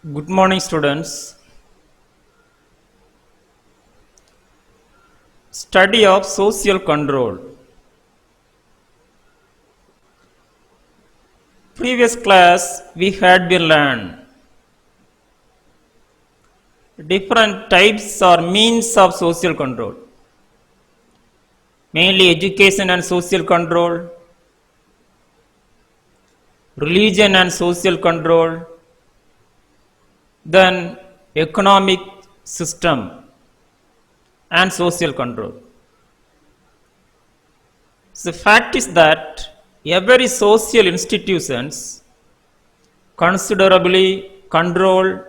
Good morning, students. Study of social control. Previous class we had been learned different types or means of social control, mainly education and social control, religion and social control, then economic system and social control. The fact is that every social institutions considerably control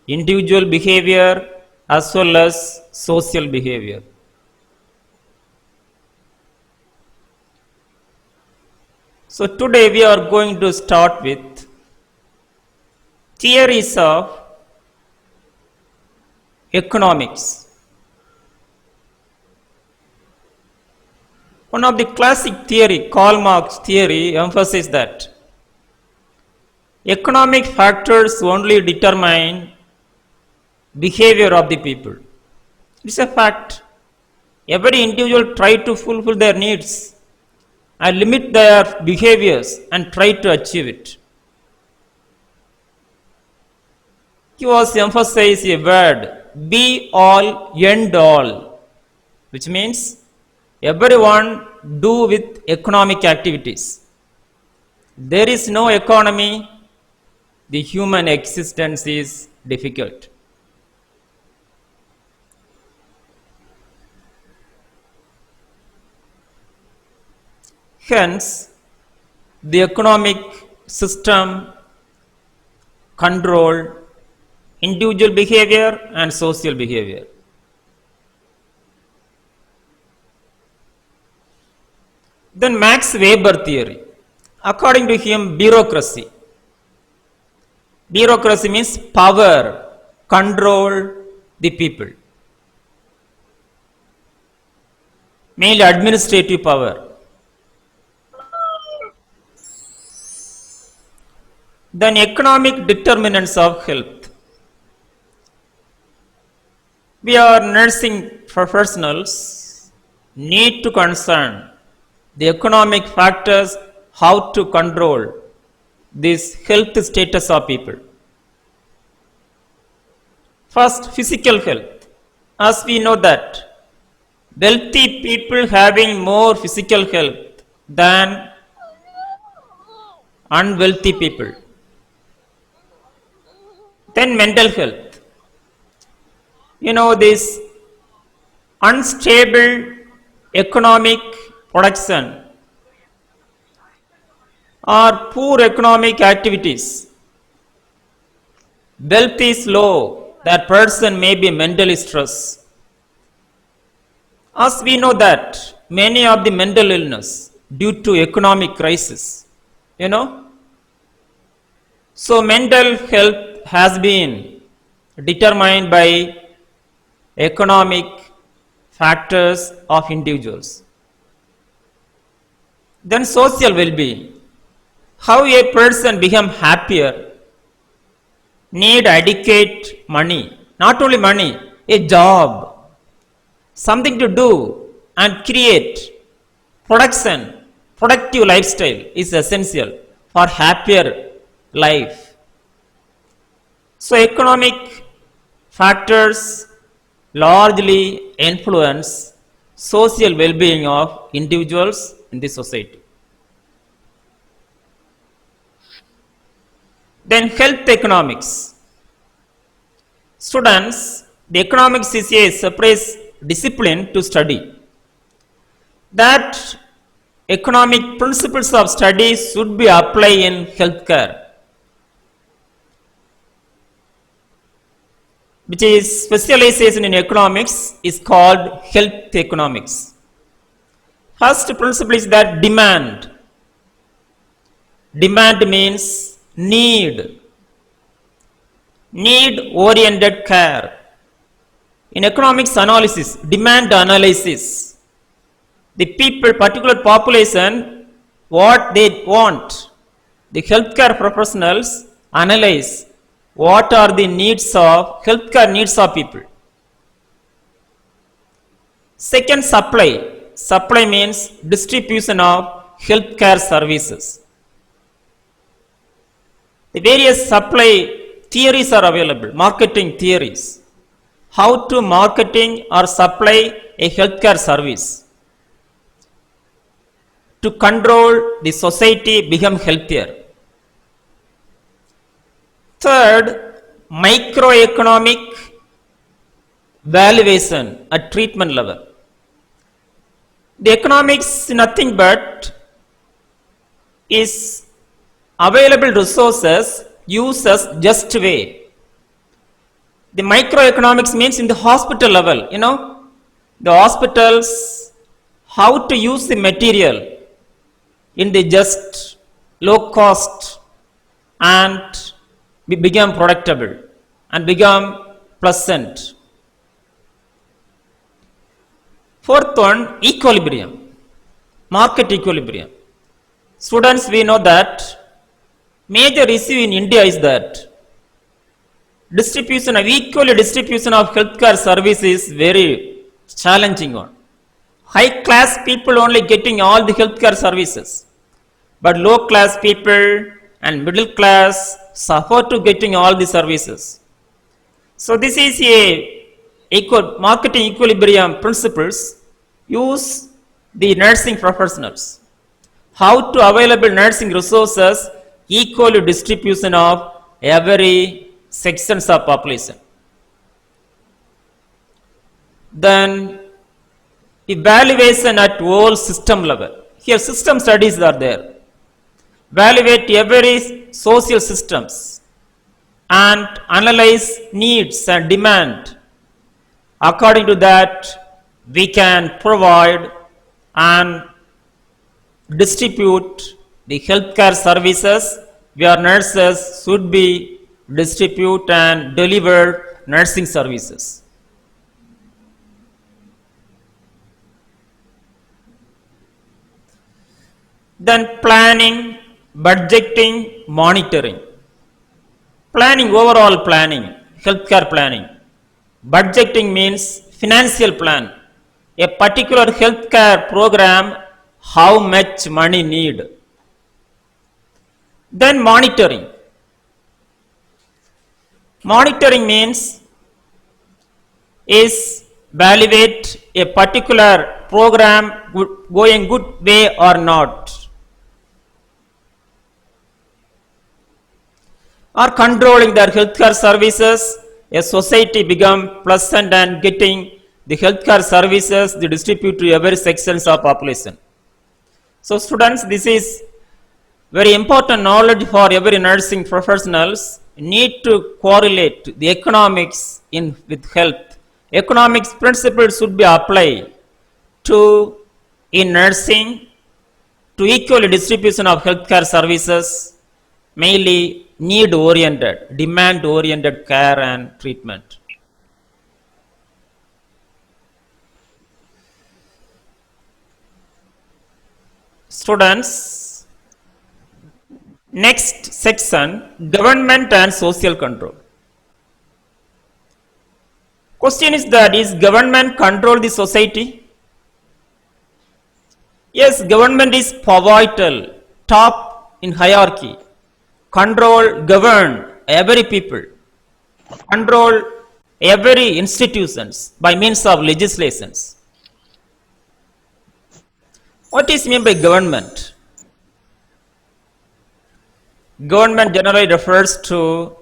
individual behavior as well as social behavior. So today we are going to start with theories of economics. One of the classic theory, Karl Marx theory, emphasizes that economic factors only determine behavior of the people. It's a fact. Every individual try to fulfill their needs and limit their behaviors and try to achieve it. He was emphasized a word, be all, end all, which means everyone do with economic activities. There is no economy, the human existence is difficult. Hence, the economic system control individual behavior and social behavior. Then Max Weber theory. According to him, bureaucracy. Bureaucracy means power, control the people. Mainly administrative power. Then economic determinants of health. We are nursing professionals need to concern the economic factors how to control this health status of people. First, physical health. As we know that wealthy people having more physical health than unwealthy people. Then mental health. You know, this unstable economic production or poor economic activities. Wealth is low, that person may be mentally stressed. As we know that many of the mental illness due to economic crisis, you know. So mental health has been determined by economic factors of individuals. Then social well-being. How a person become happier need adequate money. Not only money, a job, something to do and create production, productive lifestyle is essential for happier life. So economic factors largely influence social well-being of individuals in the society. Then health economics. Students, the economics is a separate discipline to study. That economic principles of study should be applied in healthcare, which is specialization in economics is called health economics. First principle is that demand. Demand means need oriented care. In economics analysis, demand analysis, the people, particular population, what they want, the healthcare professionals analyze what are the needs of healthcare needs of people. Second, supply. Supply means distribution of healthcare services. The various supply theories are available, marketing theories. How to marketing or supply a healthcare service to control the society become healthier. Third, microeconomic valuation at treatment level. The economics is nothing but is available resources used as just way. The microeconomics means in the hospital level, the hospitals, how to use the material in the just low cost and become productable and become pleasant. Fourth one, equilibrium, market equilibrium. Students, we know that major issue in India is that equal distribution of healthcare services is very challenging one. High class people only getting all the healthcare services, but low class people and middle class suffer to getting all the services. So this is a marketing equilibrium principles use the nursing professionals. How to available nursing resources equal distribution of every sections of population. Then evaluation at whole system level. Here system studies are there. Evaluate every social systems and analyze needs and demand. According to that, we can provide and distribute the healthcare services where nurses should be distribute and deliver nursing services. Then planning, budgeting, monitoring. Planning, overall planning, healthcare planning. Budgeting means financial plan. A particular healthcare program, how much money need. Then monitoring. Monitoring means is evaluate a particular program going good way or not. Or controlling their healthcare services, a society become pleasant and getting the healthcare services they distribute to every sections of population. So students, this is very important knowledge for every nursing professionals. Need to correlate the economics with health. Economics principles should be applied to in nursing to equal distribution of healthcare services, mainly need oriented, demand oriented care and treatment. Students, next section, government and social control. Question is that, is government control the society? Yes, government is pivotal, top in hierarchy. Control, govern every people. Control every institutions by means of legislations. What is meant by government? Government generally refers to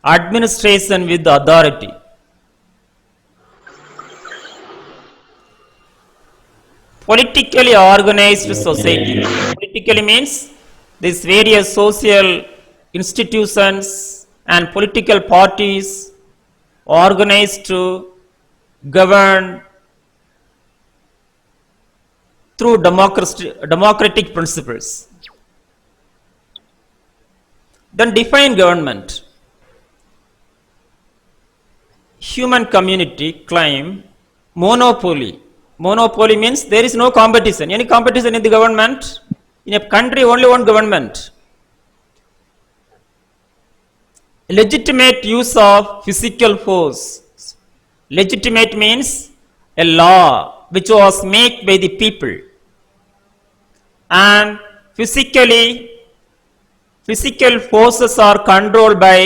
administration with authority. Politically organized society. Politically means these various social institutions and political parties organized to govern through democratic principles. Then define government. Human community claim monopoly. Monopoly means there is no competition. Any competition in the government? In a country, only one government. legitimate use of physical force. Legitimate means a law which was made by the people, and physical forces are controlled by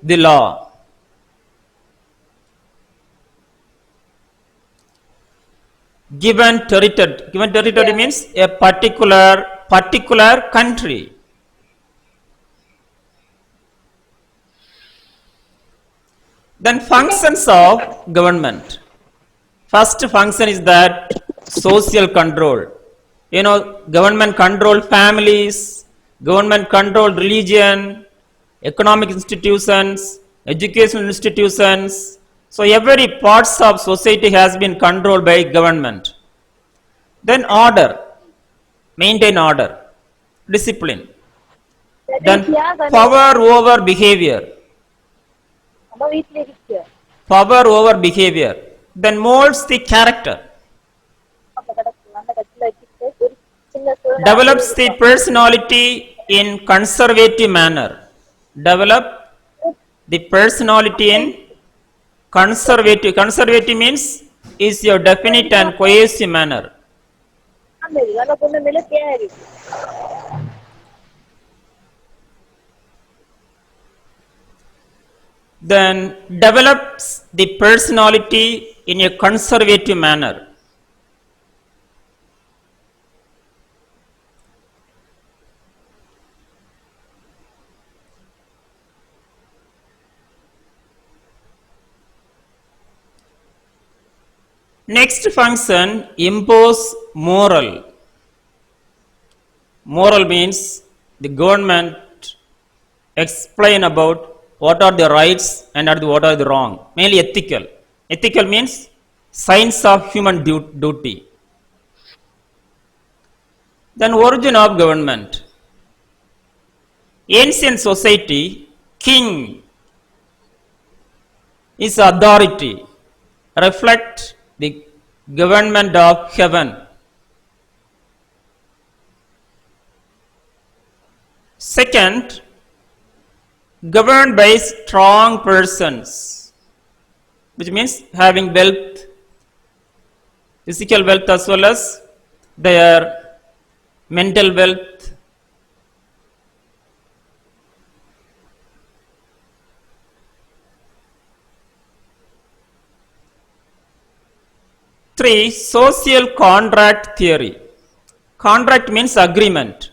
the law. Given territory Yeah. means a particular country. Then functions of government. First function is that social control. You know, government control families, government control religion, economic institutions, educational institutions. So every parts of society has been controlled by government. Then order, maintain order, discipline. Then വീട്ടിലാകാനോ power over behavior, അമ്മ വീട്ടിലിരിക്കുക power over behavior. Then molds the character, അപ്പൊ കിടക്കും അമ്മ കട്ടിൽ വെച്ചിട്ട് ഒരു ചിന്ന soda develops the personality in conservative manner. Develop the personality in conservative means is your definite and cohesive manner. അമ്മ നമുക്കൊന്ന് മിളത്തിയായിരിക്കും Then develops the personality in a conservative manner. Next function, impose moral. Moral means the government explain about what are the rights and what are the wrong. Mainly ethical. Ethical means science of human duty. Then origin of government. Ancient society, king is authority, reflect the government of heaven. Second, governed by strong persons, which means having wealth, physical wealth as well as their mental wealth. Three, social contract theory. Contract means agreement.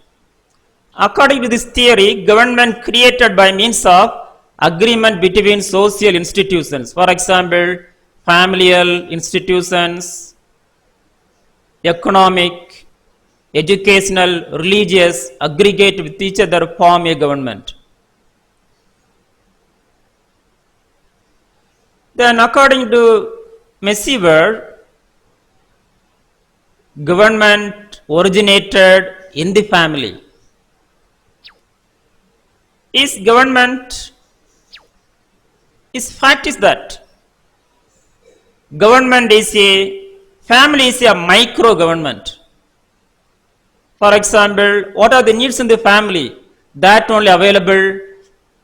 According to this theory, government created by means of agreement between social institutions. For example, familial institutions, economic, educational, religious, aggregate with each other form a government. Then according to Messiver, government originated in the family. Is government, is fact is that government is a, family is a micro government. For example, what are the needs in the family? That only available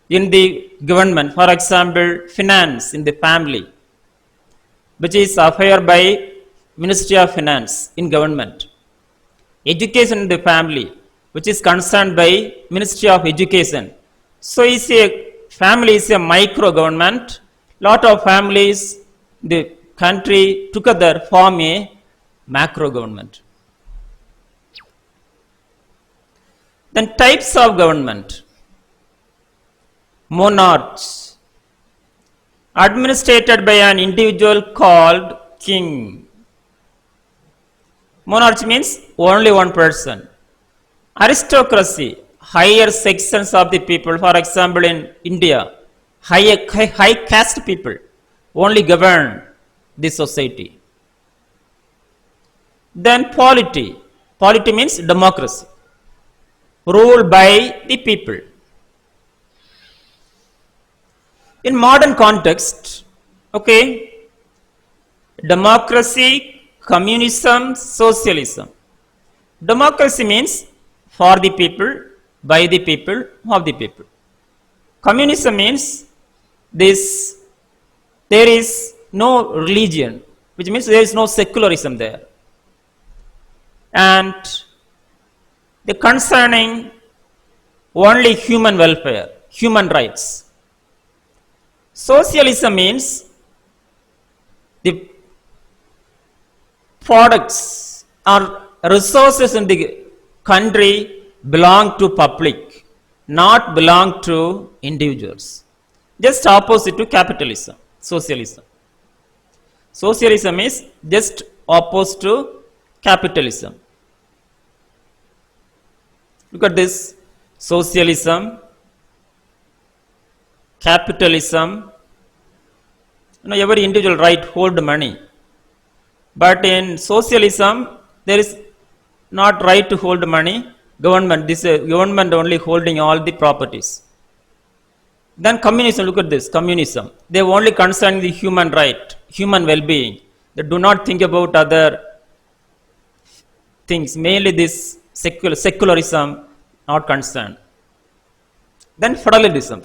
in the government. For example, finance in the family, which is affair by Ministry of Finance in government. Education in the family, which is concerned by Ministry of Education. So is a family is a micro government. Lot of families, the country together form a macro government. Then types of government. Monarchs, administered by an individual called king. Monarchy means only one person. Aristocracy, higher sections of the people. For example, in India, high caste people only govern the society. Then polity. Polity means democracy, ruled by the people. In modern context, okay, democracy, communism, socialism. Democracy means for the people, by the people, of the people. Communism means this there is no religion, which means there is no secularism there. And the concerning only human welfare, human rights. Socialism means the products or resources in the country belong to public, not belong to individuals. Just opposite to capitalism, socialism. Socialism is just opposed to capitalism. Look at this: socialism, capitalism. Every individual right hold money, but in socialism there is not right to hold money. Government, this government only holding all the properties. Then communism. Look at this: communism. They only concern the human right, human well-being. They do not think about other things. Mainly this secularism not concerned. Then federalism.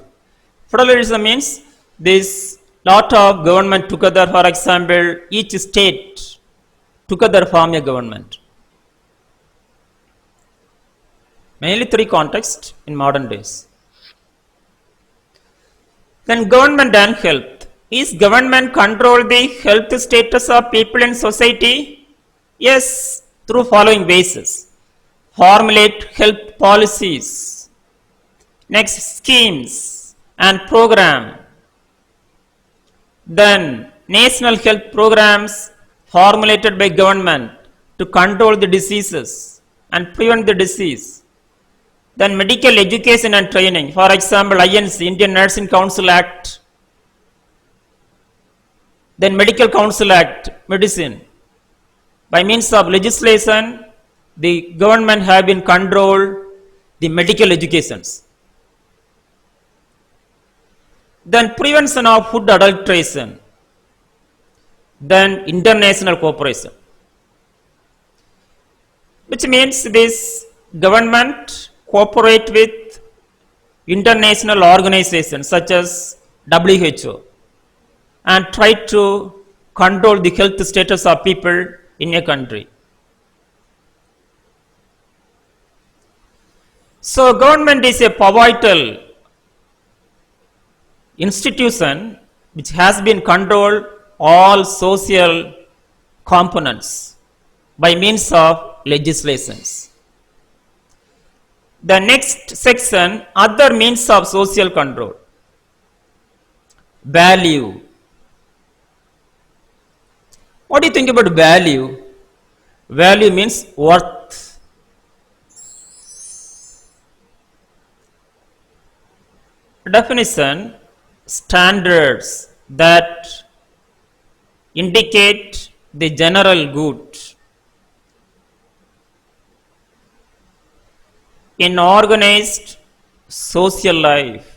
Federalism means this lot of government together. For example, each state together form a government. Mainly three contexts in modern days. Then government and health. Is government control the health status of people in society? Yes, through following bases: formulate health policies, next schemes and program. Then national health programs formulated by government to control the diseases and prevent the disease. Then medical education and training. For example, INC, Indian Nursing Council Act. Then Medical Council Act, medicine. By means of legislation, the government have been control the medical educations. Then prevention of food adulteration. Then international cooperation, which means this government cooperate with international organizations such as WHO and try to control the health status of people in a country. So government is a pivotal institution which has been controlled all social components by means of legislations. The next section, other means of social control. Value. What do you think about value? Value means worth. Definition: standards that indicate the general good in organized social life.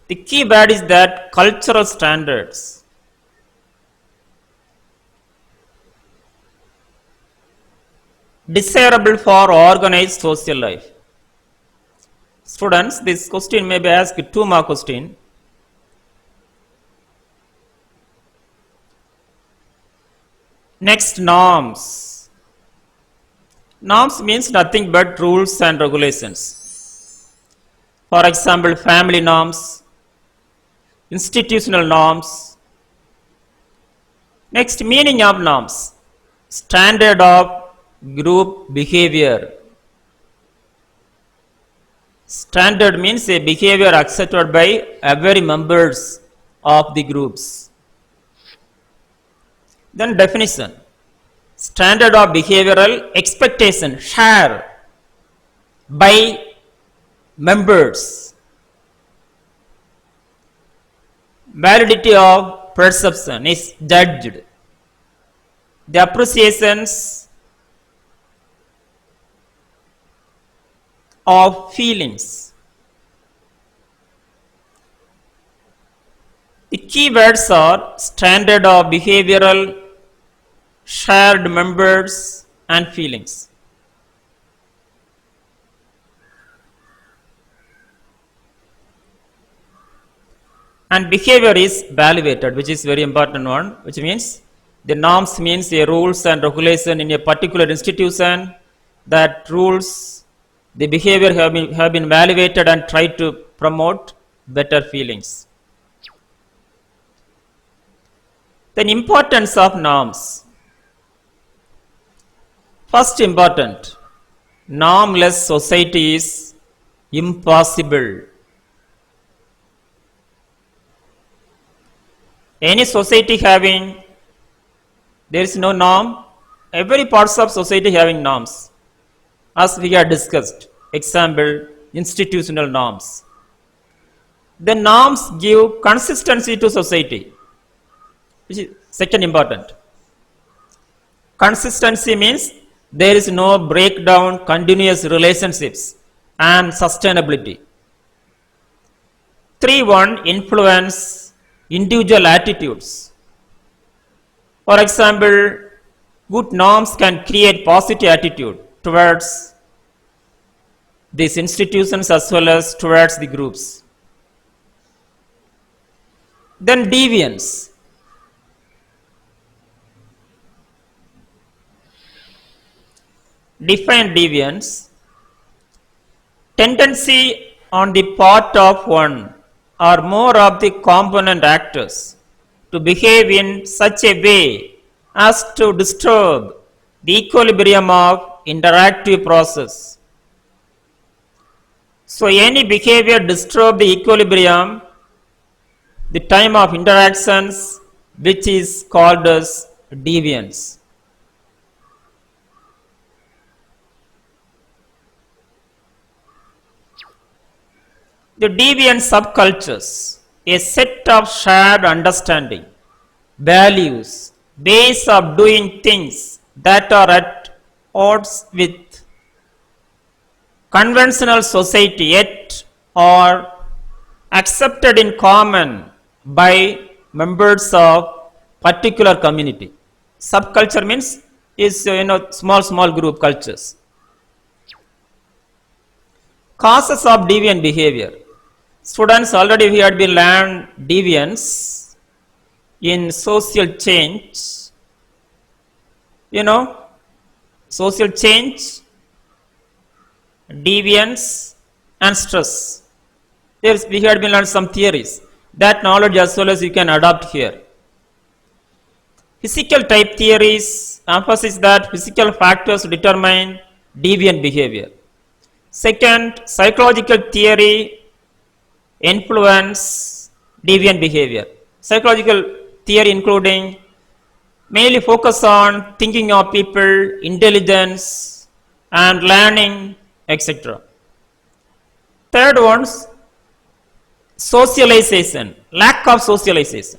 The key word is that cultural standards. Desirable for organized social life. Students, this question may be asked 2 mark question. Next, norms. Norms means nothing but rules and regulations. For example, family norms, institutional norms. Next, meaning of norms. Standard of group behavior. Standard means a behavior accepted by every members of the groups. Then definition. Standard of behavioral expectation shared by members. Validity of perception is judged. The appreciations of feelings. The key words are standard of behavioral, shared members and feelings. And behavior is validated, which is very important one, which means the norms means a rules and regulation in a particular institution. That rules, the behavior have been validated and try to promote better feelings. Then importance of norms. First important, normless society is impossible. Any society having, there is no norm, every parts of society having norms, as we have discussed. Example, institutional norms. The norms give consistency to society, which is second important. Consistency means there is no breakdown, continuous relationships and sustainability. 3.1 influence individual attitudes. For example, good norms can create positive attitude towards these institutions as well as towards the groups. Then deviance. Define deviance. Tendency on the part of one or more of the component actors to behave in such a way as to disturb the equilibrium of interactive process. So any behavior disturb the equilibrium, the time of interactions, which is called as deviance. The deviant subcultures, a set of shared understanding, values, ways of doing things that are at odds with conventional society yet are accepted in common by members of particular community. Subculture means is small group cultures. Causes of deviant behavior. Students, already we had been learned deviance in social change. Social change, deviance and stress. We had been learned some theories. That knowledge as well as you can adopt here. Physical type theories emphasize that physical factors determine deviant behavior. Second, psychological theory influence deviant behavior. Psychological theory including mainly focus on thinking of people, intelligence and learning, etc. Third one's socialization, lack of socialization.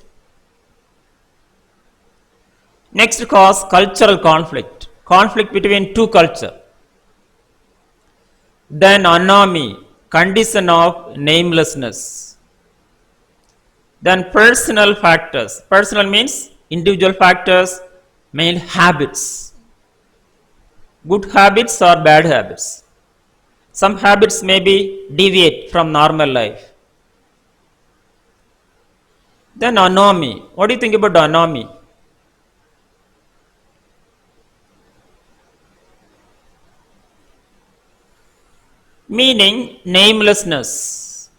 Next cause, cultural conflict, conflict between two cultures. Then anomie, condition of namelessness. Then personal factors. Personal means individual factors, mainly habits. Good habits or bad habits. Some habits may be deviate from normal life. Then anomie. What do you think about anomie? Meaning namelessness.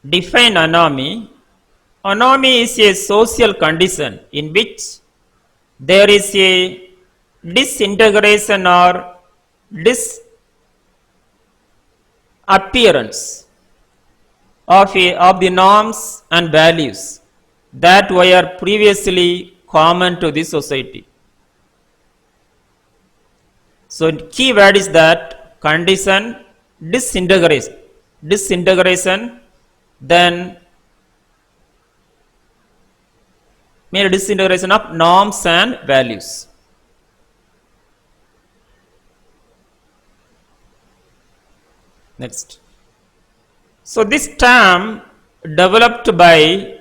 Define anomie. Anomie is a social condition in which there is a disintegration or disappearance of the norms and values that were previously common to the society. So key word is that condition, disintegration, then mere disintegration of norms and values. Next. So this term developed by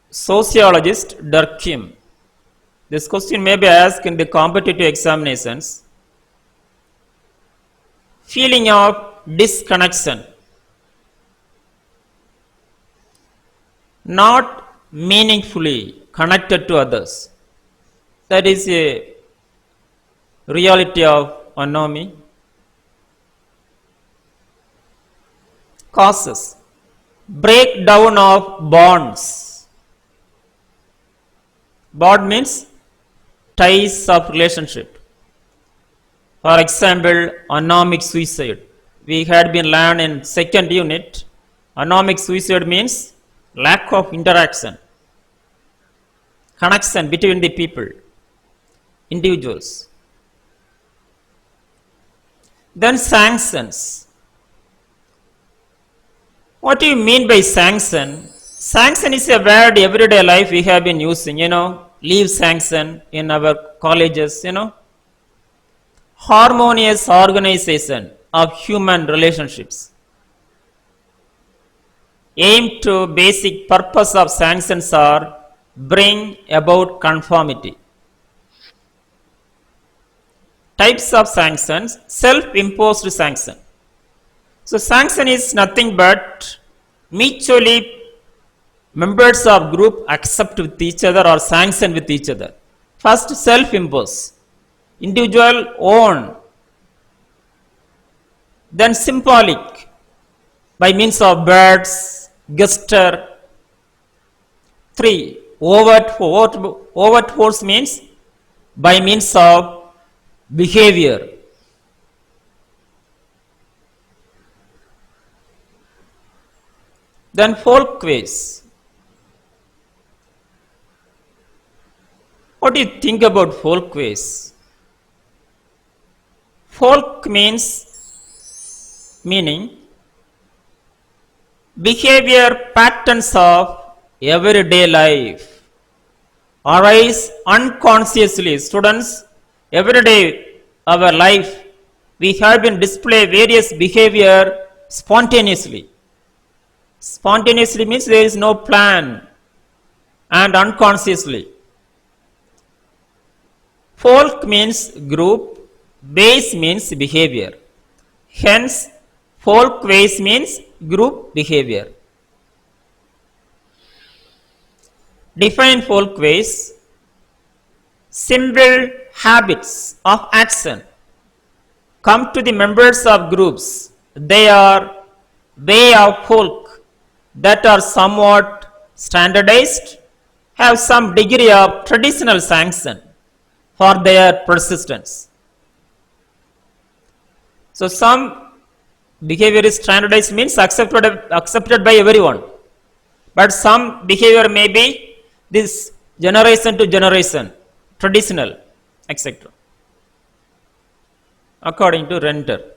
sociologist Durkheim. This question may be asked in the competitive examinations. Feeling of disconnection. not meaningfully connected to others. That is a reality of anomie. Causes breakdown of bonds. Bond means ties of relationship. For example, anomic suicide. We had been learned in second unit. Anomic suicide means lack of interaction, connection between the people, individuals. Then sanctions. What do you mean by sanction? Sanction is a word everyday life we have been using, leave sanction in our colleges, harmonious organization of human relationships. Aim to basic purpose of sanctions are bring about conformity. Types of sanctions, self-imposed sanction. So sanction is nothing but mutually members of group accept with each other or sanction with each other. First, self-impose, individual own. Then symbolic, by means of birds, gesture. 3. Overt force means by means of behavior. Then folkways. What do you think about folkways? Folk meaning behavior patterns of everyday life arise unconsciously. Students, every day our life we have been display various behavior spontaneously. Spontaneously means there is no plan and unconsciously. Folk means group, base means behavior. Hence, folkways means group behavior. Define folkways. Simple habits of action come to the members of groups. They are way of folk that are somewhat standardized, have some degree of traditional sanction for their persistence. So some behavior is standardized means accepted by everyone. But some behavior may be this generation to generation, traditional, etc. According to Renter.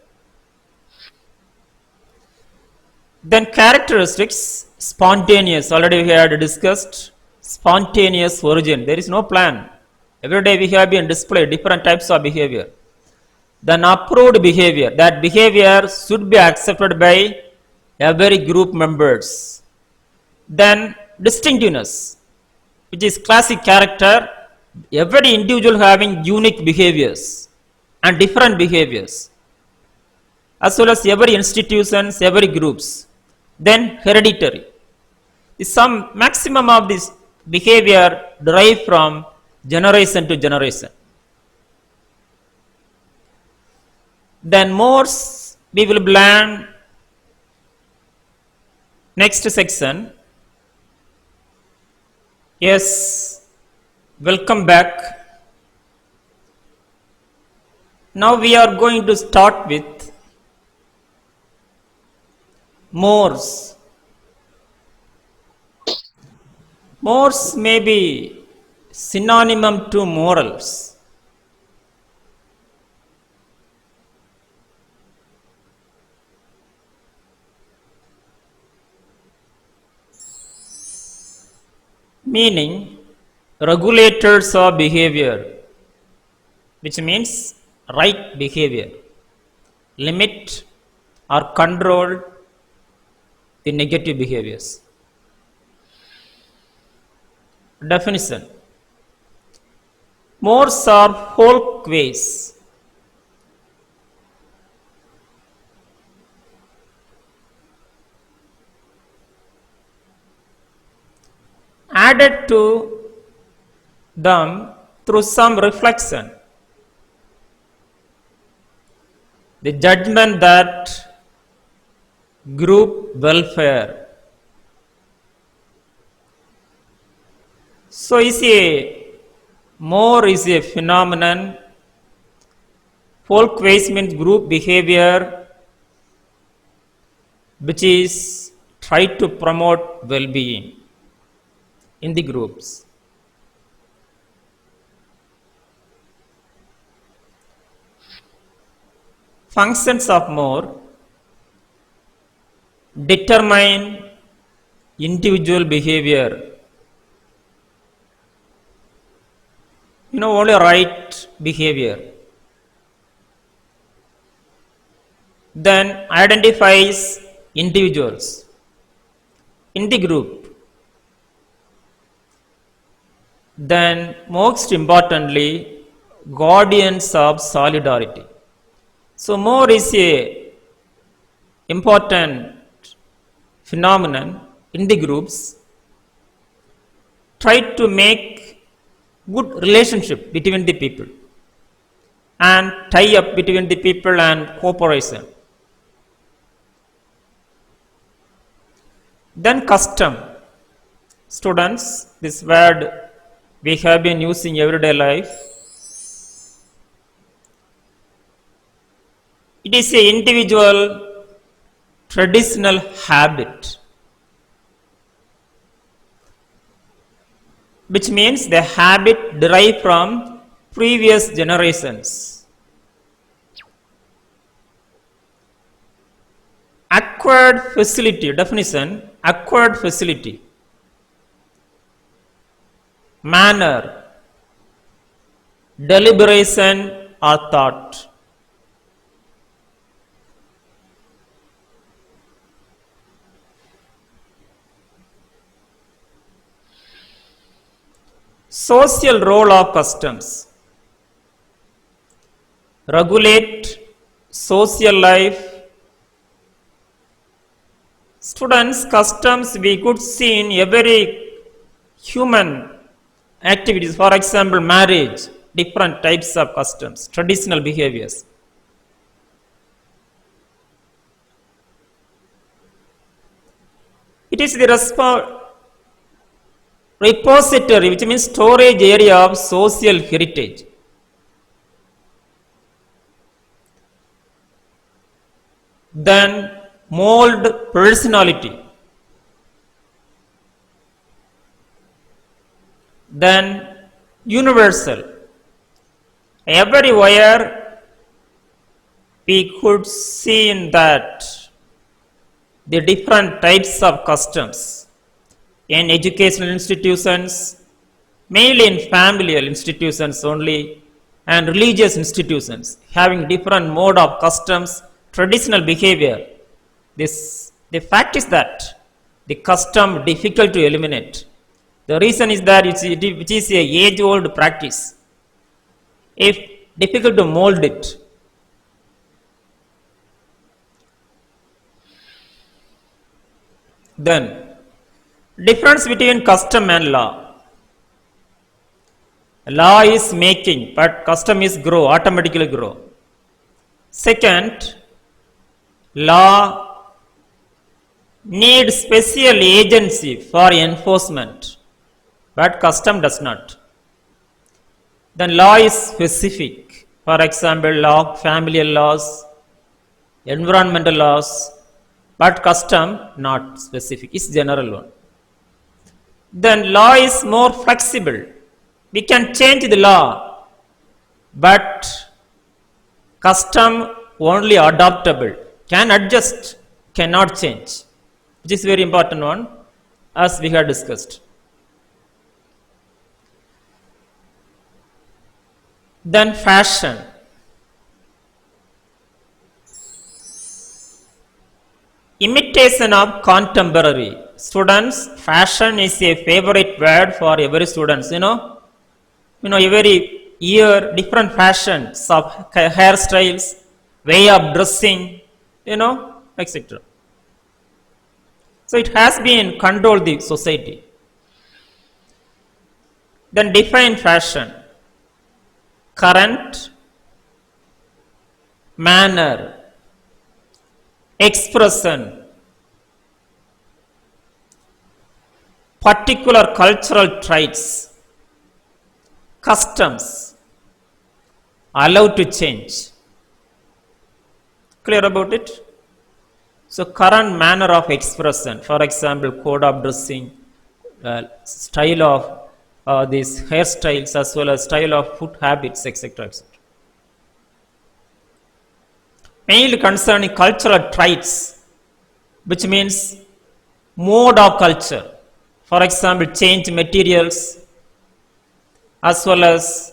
Then characteristics, spontaneous, already we had discussed, spontaneous origin. There is no plan. Every day we have been displayed different types of behavior. Then approved behavior, that behavior should be accepted by every group members. Then distinctiveness, which is classic character, every individual having unique behaviors and different behaviors, as well as every institutions, every groups. Then hereditary, some maximum of this behavior derived from generation to generation. Then Morse we will learn next section. Yes, welcome back. Now we are going to start with Morse. Morse may be synonym to morals. Meaning regulators of behavior, which means right behavior, limit or control the negative behaviors. Definition: Morse are folkways. added to them through some reflection. The judgment that group welfare. So is a more is a phenomenon. Folkways means group behavior which is try to promote well-being in the groups. Functions of more determine individual behavior. Only right behavior. Then identifies individuals in the group. Then most importantly, guardians of solidarity. So more is a important phenomenon in the groups. Try to make good relationship between the people and tie up between the people and cooperation. Then custom. Students, this word we have been using everyday life. It is an individual traditional habit, which means the habit derived from previous generations. Acquired facility, definition, acquired facility, manner, deliberation or thought. Social role of customs. Regulate social life. Students, customs we could see in every human activities. For example, marriage, different types of customs, traditional behaviors. It is the repository, which means storage area of social heritage. Then mold personality. Then universal. Everywhere we could see in that the different types of customs in educational institutions, mainly in familial institutions only, and religious institutions having different mode of customs, traditional behavior. The fact is that the custom difficult to eliminate. The reason is that which is a age-old practice. If difficult to mold it. Then difference between custom and law. Law is making, but custom is grow, automatically grow. Second, law needs special agency for enforcement, but custom does not. Then law is specific. For example, law, familial laws, environmental laws, but custom not specific, it's general one. Then law is more flexible. We can change the law, but custom only adaptable, can adjust, cannot change, which is very important one, as we have discussed. Then fashion. Imitation of contemporary. Students, fashion is a favorite word for every students, every year different fashions of hairstyles, way of dressing, etc. So it has been controlled the society. Then define fashion. Current, manner, expression, particular cultural traits, customs, allowed to change. Clear about it? So current manner of expression, for example, code of dressing, style of these hairstyles as well as style of food habits, etc. etc. Mainly concerning cultural traits, which means mode of culture. For example, change materials as well as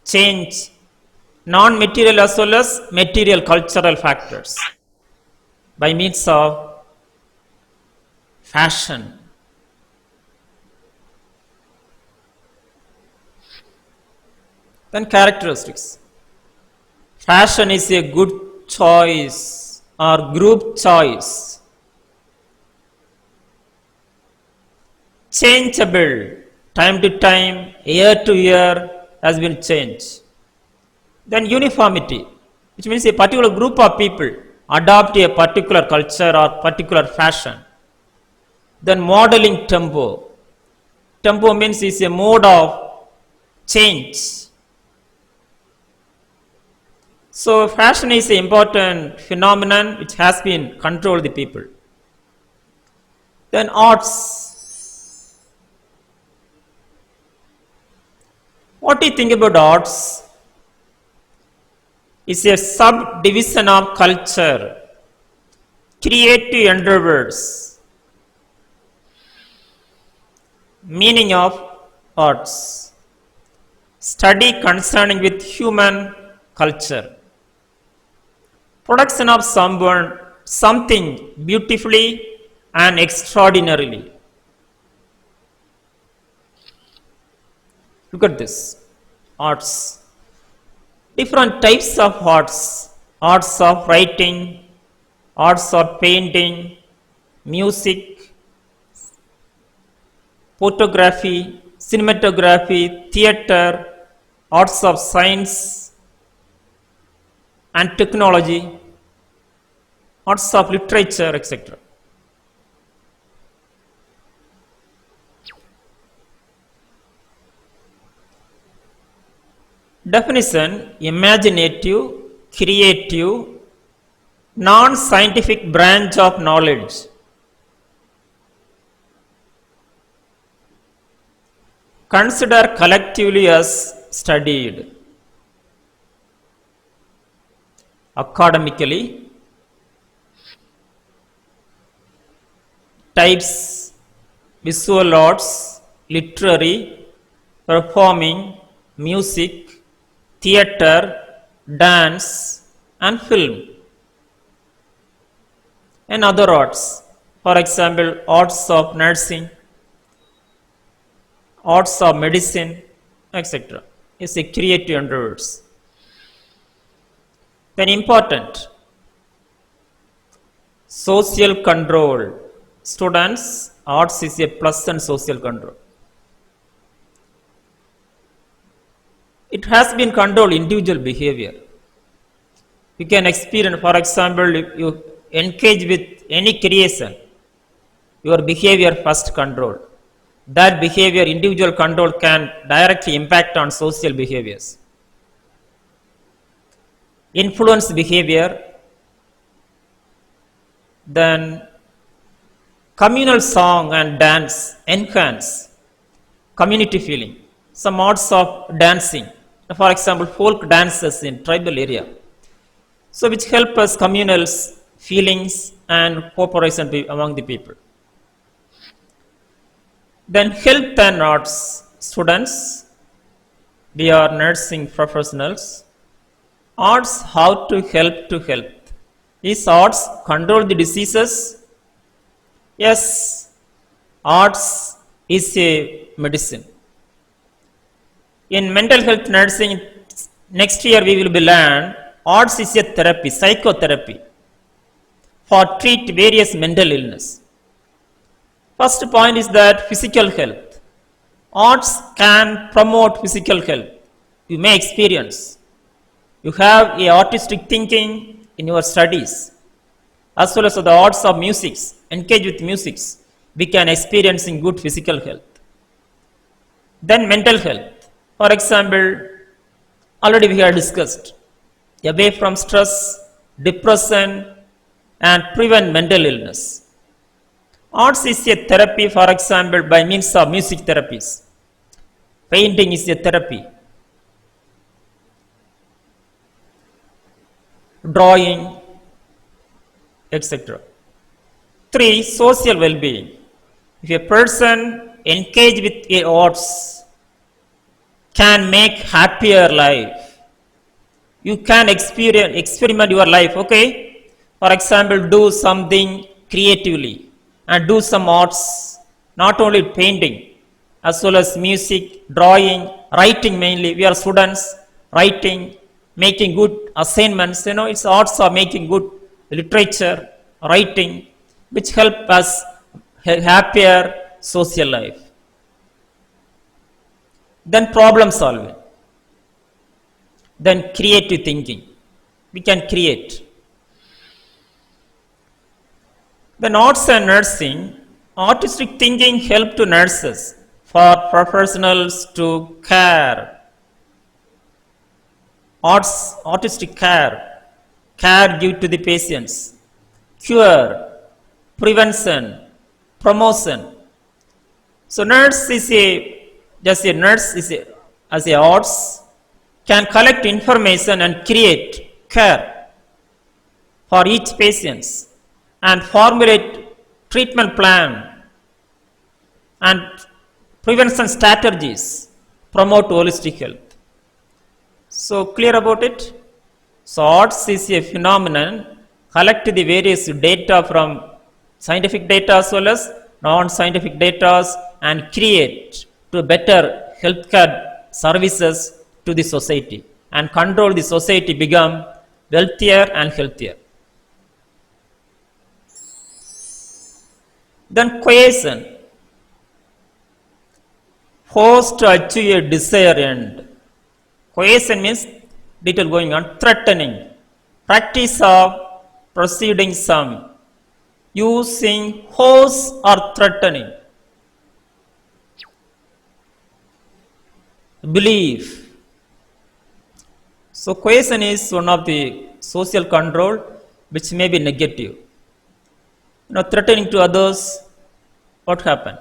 change non-material as well as material cultural factors by means of fashion. Then characteristics. Fashion is a good choice or group choice. Changeable, time to time, year to year has been changed. Then uniformity, which means a particular group of people adopt a particular culture or particular fashion. Then modeling tempo. Tempo means is a mode of change. So fashion is an important phenomenon which has been controlled the people. Then arts. What do you think about arts? It's a subdivision of culture, creative endeavors. Meaning of arts. Study concerning with human culture. Production of something beautifully and extraordinarily. Look at this. Arts. Different types of arts. Arts of writing, arts of painting, music, photography, cinematography, theater, arts of science and technology, arts of literature, etc. Definition: imaginative, creative, non-scientific branch of knowledge. Consider collectively as studied. Academically, types: visual arts, literary, performing, music, theater, dance, and film. And other arts, for example, arts of nursing, arts of medicine, etc. is a creative endeavors. Then important, social control. Students, arts is a pleasant social control. It has been controlled individual behavior. You can experience, for example, if you engage with any creation, your behavior first control. That behavior, individual control, can directly impact on social behaviors. Influence behavior. Then communal song and dance enhance community feeling. Some arts of dancing, for example, folk dances in tribal area, so which help us communal feelings and cooperation among the people. Then health and arts. Students, we are nursing professionals. Arts, how to help to health. Is arts control the diseases? Yes, arts is a medicine. In mental health nursing, next year we will be learn arts is a therapy, psychotherapy for treat various mental illness. First point is that physical health. Arts can promote physical health. You may experience. You have a artistic thinking in your studies, as well as the arts of music. Engage with music. We can experience in good physical health. Then mental health. For example, already we have discussed away from stress, depression, and prevent mental illness. Arts is a therapy, for example, by means of music therapies. Painting is a therapy. Drawing, etc. 3. Social well-being. If a person engage with a arts, can make happier life. You can experiment your life, okay? For example, do something creatively and do some arts, not only painting, as well as music, drawing, writing mainly. We are students, writing, making good assignments, it's arts of making good literature, writing, which help us happier social life. Then problem solving. Then creative thinking. We can create. Then arts and nursing. Artistic thinking help to nurses for professionals to care. Artistic care give to the patients. Cure, prevention, promotion. So nurse is as a arts can collect information and create care for each patient and formulate treatment plan and prevention strategies, promote holistic health. So clear about it? So arts is a phenomenon, collect the various data from scientific data as well as non-scientific data and create to better healthcare services to the society and control the society become wealthier and healthier. Then cohesion. Force to achieve a desired end. Cohesion means detail going on, threatening. Practice of proceeding some. Using force or threatening. Belief. So cohesion is one of the social control which may be negative. Threatening to others, what happened?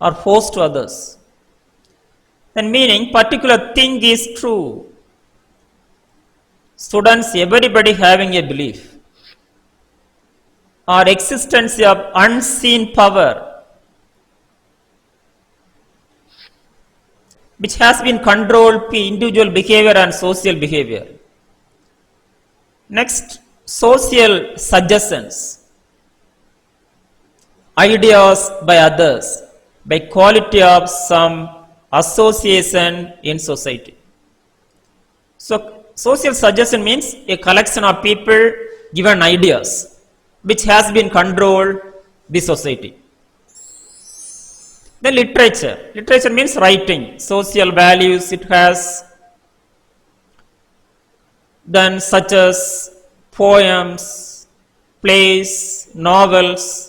Or force to others. Then meaning particular thing is true. Students, everybody having a belief. Or existence of unseen power which has been controlled individual behavior and social behavior. Next, social suggestions. Ideas by others by quality of some association in society. So social suggestion means a collection of people given ideas which has been controlled the society. Then literature. Literature means writing, social values it has. Then such as poems, plays, novels.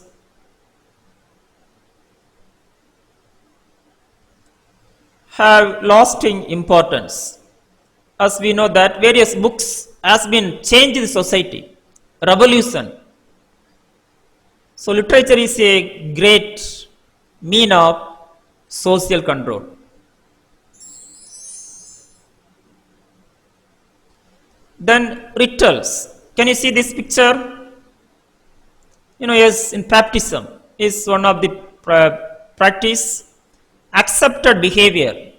Have lasting importance. As we know that various books has been changed the society, revolution. So literature is a great mean of social control. Then rituals. Can you see this picture? Yes, in baptism is one of the practice accepted behavior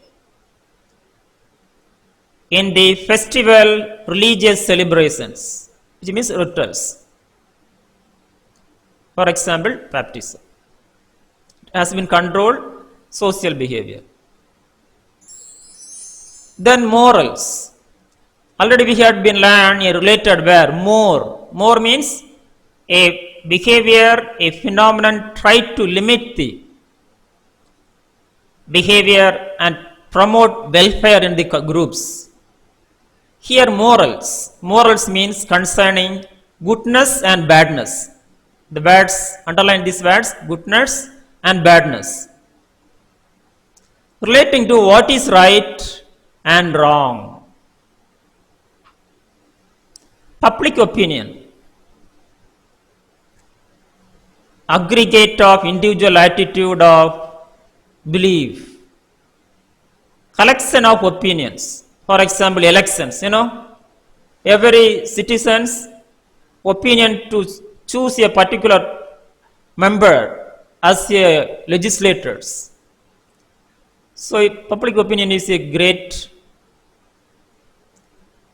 in the festival religious celebrations, which means rituals. For example, baptism has been controlled social behavior. Then morals. Already we had been learned a related where more. More means a behavior, a phenomenon tried to limit the behavior and promote welfare in the groups. Here morals. Morals means concerning goodness and badness. The words, underline these words, goodness and badness. Relating to what is right and wrong. Public opinion. Aggregate of individual attitude of belief. Collection of opinions. For example, elections, every citizen's opinion to choose a particular member as a legislators. So public opinion is a great,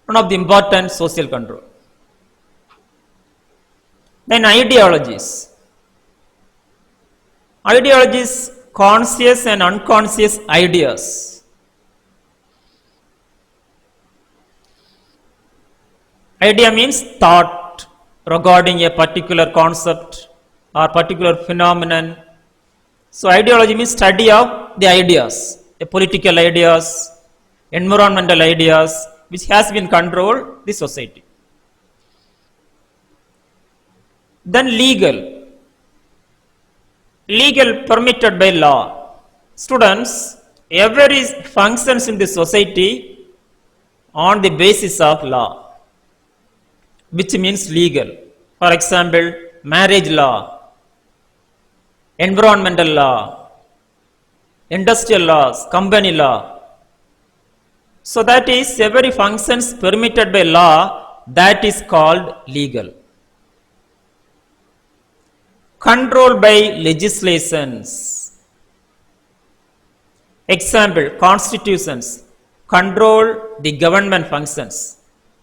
one of the important social control. Then ideologies. Ideologies, conscious and unconscious ideas. Idea means thought regarding a particular concept or particular phenomenon. So ideology means study of the ideas, the political ideas, environmental ideas, which has been controlled the society. Then legal. Legal permitted by law. Students, every functions in the society on the basis of law, which means legal. For example, marriage law, environmental law, industrial laws, company law. So that is every functions permitted by law, that is called legal. Controlled by legislations. Example, constitutions control the government functions.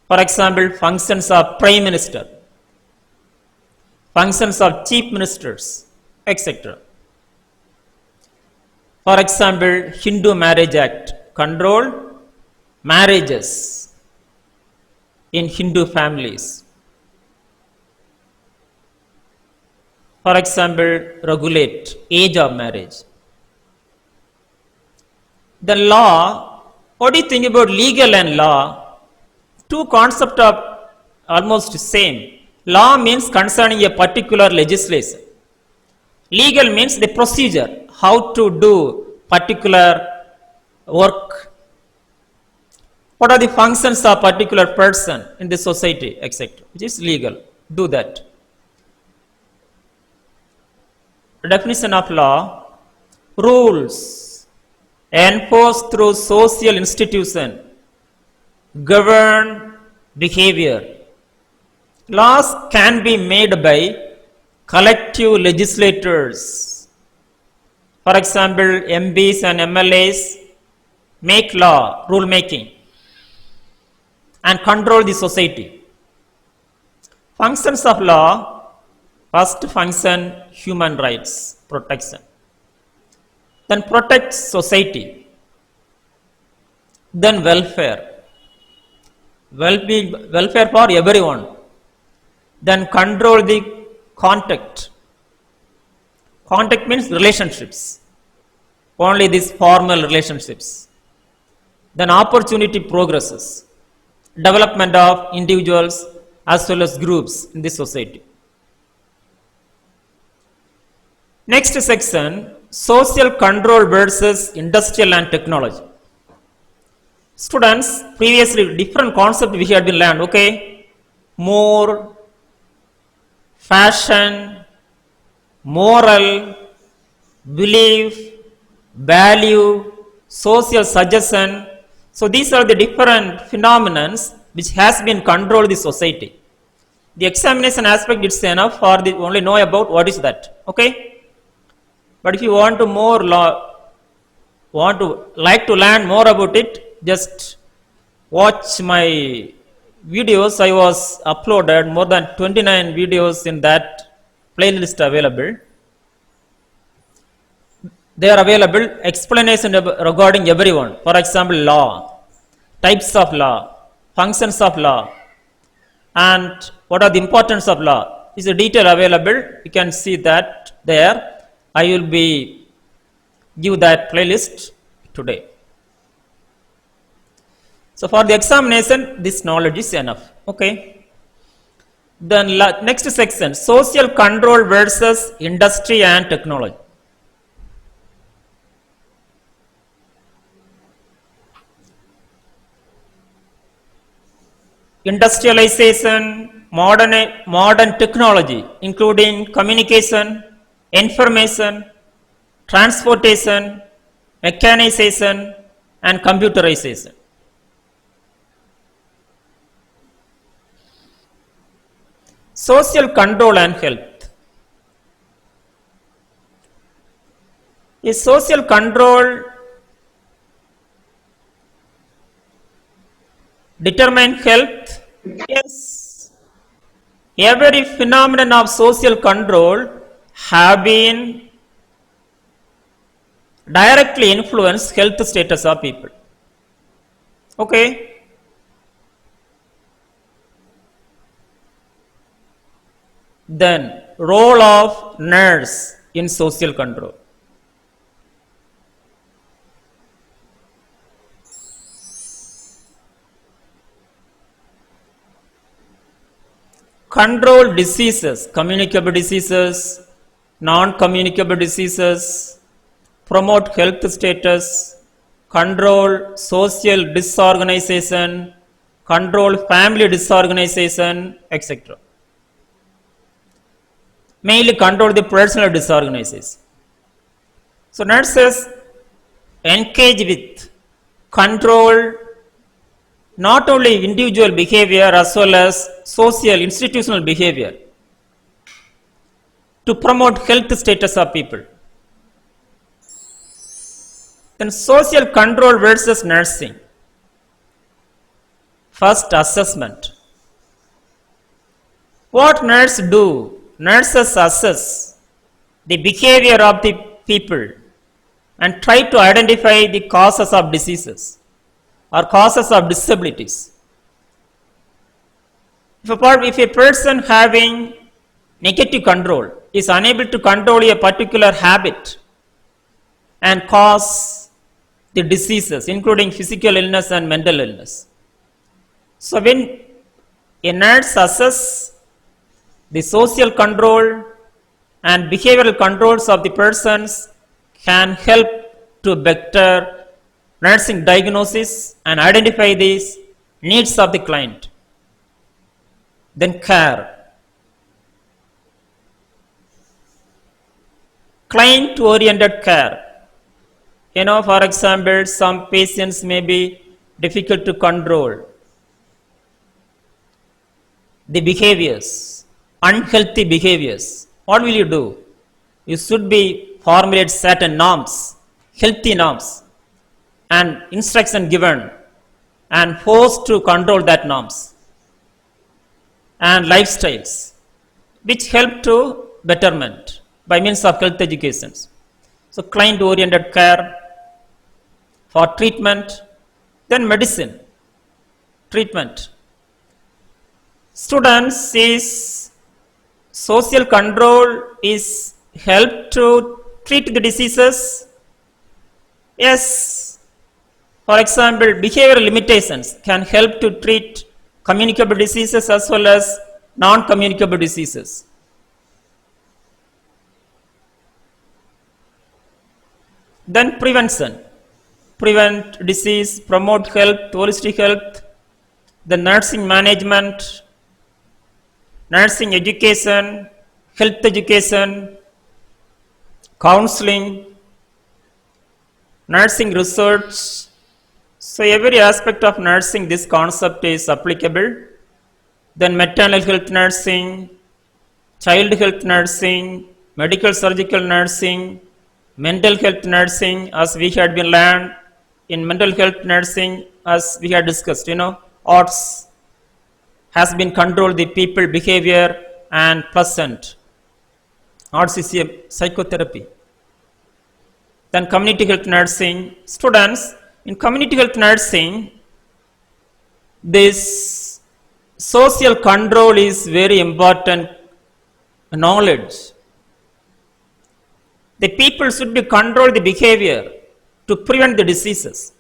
For example, functions of prime minister, functions of chief ministers, etc. For example, Hindu Marriage Act control marriages in Hindu families. For example, regulate age of marriage. The law, what do you think about legal and law? Two concepts are almost same. Law means concerning a particular legislation. Legal means the procedure, how to do particular work. What are the functions of particular person in the society, etc. Which is legal. Do that. Definition of law: rules enforced through social institution govern behavior. Laws can be made by collective legislators. For example, MPs and MLAs make law, rule making, and control the society. Functions of law: first function, human rights protection. Then protect society. Then welfare. Welfare for everyone. Then control the contact. Contact means relationships. Only these formal relationships. Then opportunity progresses. Development of individuals as well as groups in the society. Next section, social control versus industrial and technology. Students, previously different concept we had been learned, okay? More, fashion, moral, belief, value, social suggestion. So these are the different phenomena which has been controlled the society. The examination aspect is enough for the only know about what is that, okay? But if you want to like to learn more about it, just watch my videos. I was uploaded more than 29 videos in that playlist available. They are available, explanation regarding everyone. For example, law, types of law, functions of law, and what are the importance of law. Is a detail available. You can see that there. I will be give that playlist today. So for the examination, this knowledge is enough. Okay. Then next section, social control versus industry and technology. Industrialization, modern technology, including communication, information, transportation, mechanization, and computerization. Social control and health. Is social control determine health? Yes. Every phenomenon of social control have been directly influence health status of people. Okay. Then role of nurse in social control. Control diseases, communicable diseases, non-communicable diseases, promote health status, control social disorganization, control family disorganization, etc. Mainly control the personal disorganization. So nurses engage with control not only individual behavior as well as social institutional behavior to promote health status of people. Then social control versus nursing. First, assessment. What nurses do? Nurses assess the behavior of the people and try to identify the causes of diseases or causes of disabilities. If a person having negative control is unable to control a particular habit and cause the diseases, including physical illness and mental illness. So when a nurse assesses the social control and behavioral controls of the persons can help to better nursing diagnosis and identify these needs of the client. Then care. Client oriented care. For example, some patients may be difficult to control the behaviors, unhealthy behaviors. What will you do? You should be formulate certain norms, healthy norms, and instruction given and forced to control that norms and lifestyles which help to betterment by means of health educations. So client oriented care for treatment, then medicine, treatment. Students is social control is help to treat the diseases. Yes. For example, behavioral limitations can help to treat communicable diseases as well as non-communicable diseases. Then prevention. Prevent disease, promote health, holistic health, the nursing management, nursing education, health education, counseling, nursing research. So every aspect of nursing, this concept is applicable. Then maternal health nursing, child health nursing, medical surgical nursing, mental health nursing, as we had been learned in mental health nursing, as we had discussed, arts has been controlled the people behavior and pleasant. Arts is a psychotherapy. Then community health nursing. Students, in community health nursing, this social control is very important knowledge. The people should be control the behavior to prevent the diseases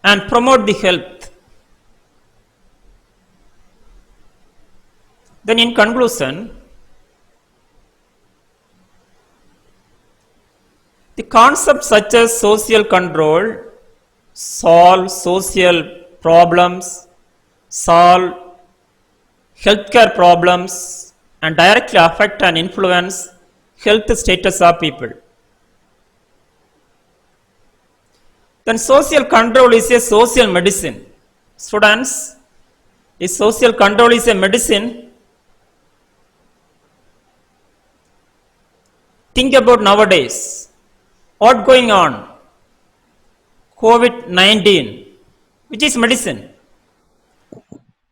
and promote the health. Then in conclusion, the concepts such as social control solve social problems, solve healthcare problems, and directly affect and influence health status of people. Then social control is a social medicine. Students, is social control is a medicine. Think about nowadays, what going on? COVID-19, which is medicine.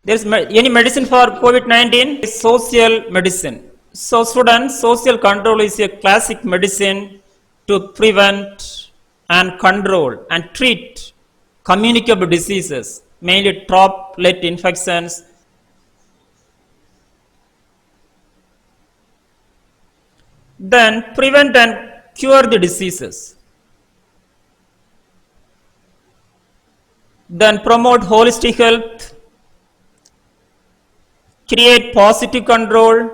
There is any medicine for COVID-19? Social medicine. So students, social control is a classic medicine to prevent and control and treat communicable diseases, mainly droplet infections. Then prevent and cure the diseases. Then promote holistic health, create positive control,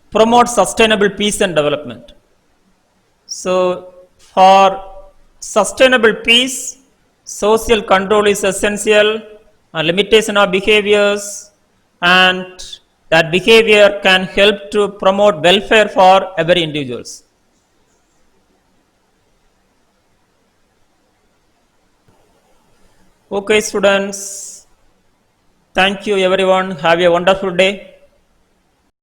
promote sustainable peace and development. So, for sustainable peace, social control is essential, a limitation of behaviors, and that behavior can help to promote welfare for every individuals. Okay, students. Thank you, everyone. Have a wonderful day.